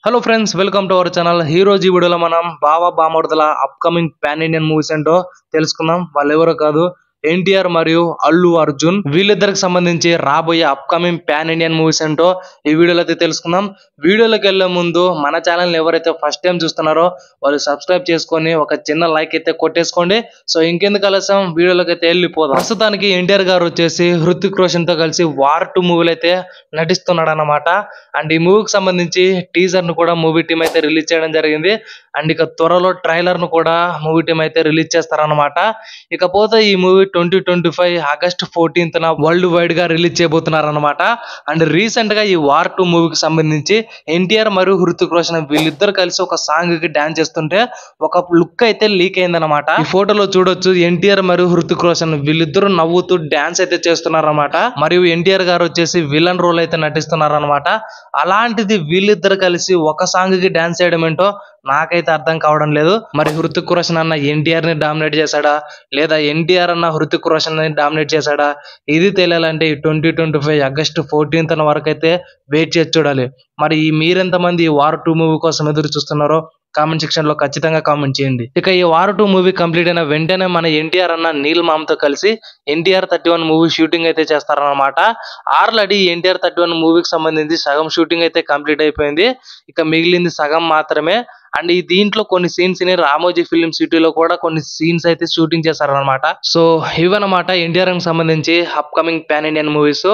Hello friends, welcome to our channel. ఈ రోజు ఈ వీడియోలో మనం బావ బామర్దుల అప్కమింగ్ పాన్ ఇండియన్ మూవీస్ ఏంటో తెలుసుకుందాం. వాళ్ళు ఎవరో కాదు, ఎన్టీఆర్ మరియు అల్లు అర్జున్. వీళ్ళిద్దరికి సంబంధించి రాబోయే అప్కమింగ్ పాన్ ఇండియన్ మూవీస్ ఏంటో ఈ వీడియోలో అయితే తెలుసుకుందాం. వీడియోలోకి వెళ్లే ముందు మన ఛానల్ ఎవరైతే ఫస్ట్ టైం చూస్తున్నారో వాళ్ళు సబ్స్క్రైబ్ చేసుకొని ఒక చిన్న లైక్ అయితే కొట్టేసుకోండి. సో ఇంకెందుకు ఆలస్యం, వీడియోలోకి అయితే వెళ్ళిపోదాం. ప్రస్తుతానికి ఎన్టీఆర్ గారు వచ్చేసి హృతిక్ రోషన్ తో కలిసి వార్ 2 మూవీలు అయితే నటిస్తున్నాడు అన్నమాట. అండ్ ఈ మూవీకి సంబంధించి టీజర్ ను కూడా మూవీ టీం అయితే రిలీజ్ చేయడం జరిగింది. అండ్ ఇక త్వరలో ట్రైలర్ ను కూడా మూవీ టీం అయితే రిలీజ్ చేస్తారన్నమాట. ఇకపోతే ఈ movie 2025 August 14th world wide గా రిలీజ్ చేయబోతున్నారు అనమాట. అండ్ రీసెంట్ గా ఈ వార్ 2 మూవీకి సంబంధించి ఎన్టీఆర్ మరియు హృతిక్ రోషన్ వీళ్ళిద్దరు కలిసి ఒక సాంగ్ కి డాన్స్ చేస్తుంటే ఒక లుక్ అయితే లీక్ అయిందనమాట. ఈ ఫోటోలో చూడొచ్చు, ఎన్టీఆర్ మరియు హృతిక్ రోషన్ వీళ్ళిద్దరు నవ్వుతూ డాన్స్ అయితే చేస్తున్నారు అనమాట. మరియు ఎన్టీఆర్ గారు వచ్చేసి విలన్ రోల్ అయితే నటిస్తున్నారు అనమాట. అలాంటిది వీళ్ళిద్దరు కలిసి ఒక సాంగ్ కి డాన్స్ చేయడం ఏంటో నాకైతే అర్థం కావడం లేదు. మరి హృతిక్ రోషన్ అన్న ఎన్టీఆర్ ని డామినేట్ చేశాడా, లేదా ఎన్టీఆర్ అన్న హృతిక్ రోషన్ ని డామినేట్ చేశాడా, ఇది తెలియాలంటే ఈ 2025 ఆగస్ట్ 14th వరకు అయితే వెయిట్ చేసి చూడాలి. మరి మీరెంతమంది ఈ వార్ 2 మూవీ కోసం ఎదురు చూస్తున్నారో కామెంట్ సెక్షన్ లో ఖచ్చితంగా కామెంట్ చేయండి. ఇక ఈ వార్ 2 మూవీ కంప్లీట్ అయిన వెంటనే మన ఎన్టీఆర్ అన్న నీల్ మామ్తో కలిసి ఎన్టీఆర్ 31 మూవీ షూటింగ్ అయితే చేస్తారన్నమాట. ఆల్రెడీ ఎన్టీఆర్ 31 మూవీకి సంబంధించి సగం షూటింగ్ అయితే కంప్లీట్ అయిపోయింది. ఇక మిగిలింది సగం మాత్రమే. అండ్ ఈ దీంట్లో కొన్ని సీన్స్ ని రామోజీ ఫిలిం సిటీలో కూడా కొన్ని సీన్స్ అయితే షూటింగ్ చేశారనమాట. సో ఇవన్నమాట ఎన్టీఆర్ కి సంబంధించి upcoming pan Indian movies.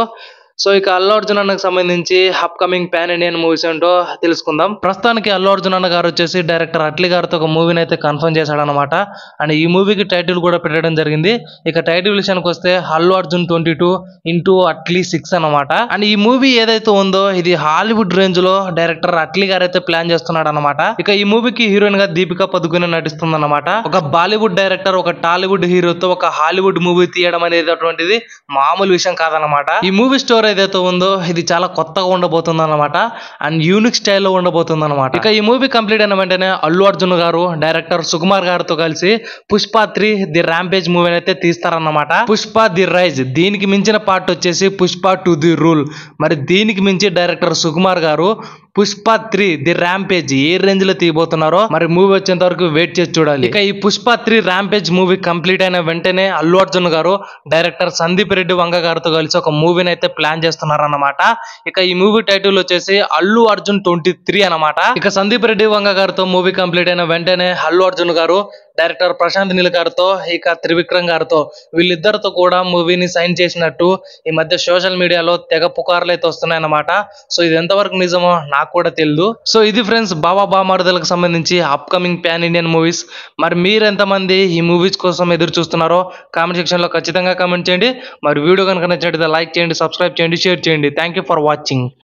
So ఇక అల్లు అర్జున్ అన్నకు సంబంధించి అప్కమింగ్ పాన్ ఇండియన్ మూవీస్ ఏంటో తెలుసుకుందాం. ప్రస్తుతానికి అల్లు అర్జున్ అన్న గారు వచ్చేసి డైరెక్టర్ అట్లీ గారితో ఒక మూవీని అయితే కన్ఫర్మ్ చేశాడనమాట. అండ్ ఈ మూవీకి టైటిల్ కూడా పెట్టడం జరిగింది. ఇక టైటిల్ విషయానికి వస్తే అల్లు అర్జున్ 22 ఇంటూ అట్లీ 6 అనమాట. అండ్ ఈ మూవీ ఏదైతే ఉందో ఇది హాలీవుడ్ రేంజ్ లో డైరెక్టర్ అట్లీ గారు అయితే ప్లాన్ చేస్తున్నాడు అనమాట. ఇక ఈ మూవీకి హీరోయిన్ గా దీపికా పదుకునే నటిస్తుంది అనమాట. ఒక బాలీవుడ్ డైరెక్టర్ ఒక టాలీవుడ్ హీరోతో ఒక హాలీవుడ్ మూవీ తీయడం అనేది అటువంటిది మామూలు విషయం కాదనమాట. ఈ మూవీ స్టోరీ ఏదైతే ఉందో ఇది చాలా కొత్తగా ఉండబోతుంది అనమాట. అండ్ యూనిక్ స్టైల్లో ఉండబోతుంది అనమాట. ఇక ఈ మూవీ కంప్లీట్ అయిన వెంటనే అల్లు అర్జున్ గారు డైరెక్టర్ సుకుమార్ గారితో కలిసి పుష్ప 3 ది ర్యాంపేజ్ మూవీని అయితే తీస్తారన్నమాట. పుష్ప ది రైజ్, దీనికి మించిన పార్ట్ వచ్చేసి పుష్ప 2 ది రూల్. మరి దీనికి మించి డైరెక్టర్ సుకుమార్ గారు Pushpa 3 the rampage A range లో తీయబోతున్నారో మరి మూవీ వచ్చేంత వరకు వెయిట్ చేసి చూడాలి. ఇక ఈ పుష్ప 3 ర్యాంపేజ్ మూవీ కంప్లీట్ అయిన వెంటనే అల్లు అర్జున్ గారు డైరెక్టర్ సందీప్ రెడ్డి వంగ గారితో కలిసి ఒక మూవీని అయితే ప్లాన్ చేస్తున్నారు అన్నమాట. ఇక ఈ మూవీ టైటిల్ వచ్చేసి అల్లు అర్జున్ 23 అనమాట. ఇక సందీప్ రెడ్డి వంగ గారితో మూవీ కంప్లీట్ అయిన వెంటనే అల్లు అర్జున్ గారు డైరెక్టర్ ప్రశాంత్ నీల్ గారితో ఇక త్రివిక్రమ్ గారితో వీళ్ళిద్దరితో కూడా మూవీని సైన్ చేసినట్టు ఈ మధ్య సోషల్ మీడియాలో తెగ పుకార్లు అయితే వస్తున్నాయి అన్నమాట. సో ఇది ఎంతవరకు నిజమో నాకు కూడా తెలియదు. సో ఇది ఫ్రెండ్స్ బావా బామర్దులకు సంబంధించి అప్కమింగ్ పాన్ ఇండియన్ మూవీస్. మరి మీరు ఎంతమంది ఈ మూవీస్ కోసం ఎదురు చూస్తున్నారో కామెంట్ సెక్షన్ లో ఖచ్చితంగా కామెంట్ చేయండి. మరి వీడియో కనుక నచ్చినట్లయితే లైక్ చేయండి, సబ్స్క్రైబ్ చేయండి, షేర్ చేయండి. Thank you for watching.